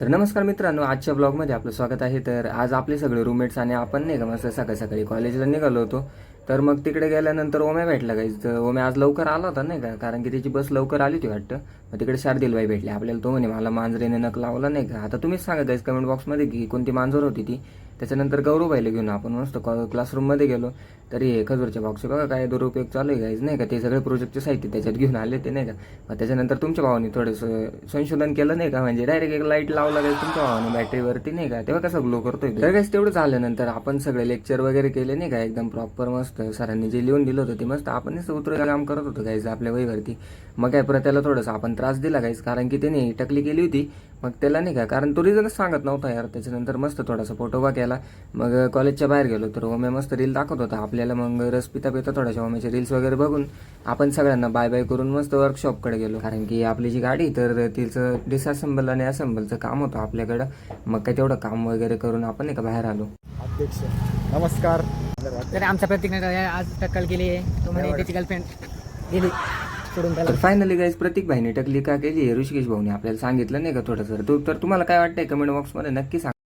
तर नमस्कार मित्रांनो, आजच्या ब्लॉगमध्ये आपलं स्वागत आहे. तर आज आपले सगळे रूममेट्स आणि आपण नाही का मस्त सकाळी सकाळी कॉलेजला निघालो होतो. तर मग तिकडे गेल्यानंतर ओम्या भेटला गाईज. तर ओम्या आज लवकर आला होता नाही का, कारण की त्याची बस लवकर आली होती वाटतं. मग तिकडे शार्दीलबाई भेटले आपल्याला. तो म्हणे मला मांजरीने नख लावला नाही का. आता तुम्हीच सांगा गाईज कमेंट बॉक्समध्ये की कोणती मांजर होती ती. त्याच्यानंतर गौरवबाईला घेऊन आपण मस्त क्लासरूममध्ये गेलो. तरी हे खजूरच्या बॉक्स बघा काय दुरुपयोग चालू आहे गाईज नाही का. ते सगळे प्रोजेक्टचे साहित्य त्याच्यात घेऊन आले ते नाही का. मग त्याच्यानंतर तुमच्या भावाने थोडंसं संशोधन केलं नाही का, म्हणजे डायरेक्ट एक लाईट लावला गाईज तुमच्या भावाने बॅटरीवरती नाही का. तेव्हा कसं ग्लो करतोय. तर गाईज तेवढं झाल्यानंतर आपण सगळे लेक्चर वगैरे केले नाही का, एकदम प्रॉपर मस्त सरांनी जे लिहून दिलं होतं ते मस्त आपण उतरायला काम करत होतो गाईज आपल्या वहीवरती. मग काय परत त्याला थोडंसं आपण त्रास दिला गाईज, कारण की त्याने टकली केली होती. मग त्याला नाही का, कारण तो रिझनच सांगत नव्हता यार. त्याच्यानंतर मस्त थोडासा फोटोबा केला. मग कॉलेजच्या बाहेर गेलो तर ओम्या मस्त रील दाखवत होता आपल्याला. मग रस पिता पिता थोड्याशा ओम्याचे रील्स वगैरे बघून आपण सगळ्यांना बाय बाय करून मस्त वर्कशॉपकडे गेलो. कारण की आपली जी गाडी तर तिचं डिसअसेंबल आणि असेंबलचं काम होतं आपल्याकडं. मग काय तेवढं काम वगैरे करून आपण नाही का बाहेर आलो. अध्यक्ष नमस्कार. तर आमचा प्रतीकने आज टक्कल केली आहे. तो म्हणे त्याची गर्लफ्रेंड गेली सोडून त्याला. तर फायनली गाईज प्रतीक भाईने टकली का केली ऋषिकेश भाऊने आपल्याला सांगितलं नाही का थोडंसं. तर तुम्हाला काय वाटतंय कमेंट बॉक्समध्ये नक्की सांगा.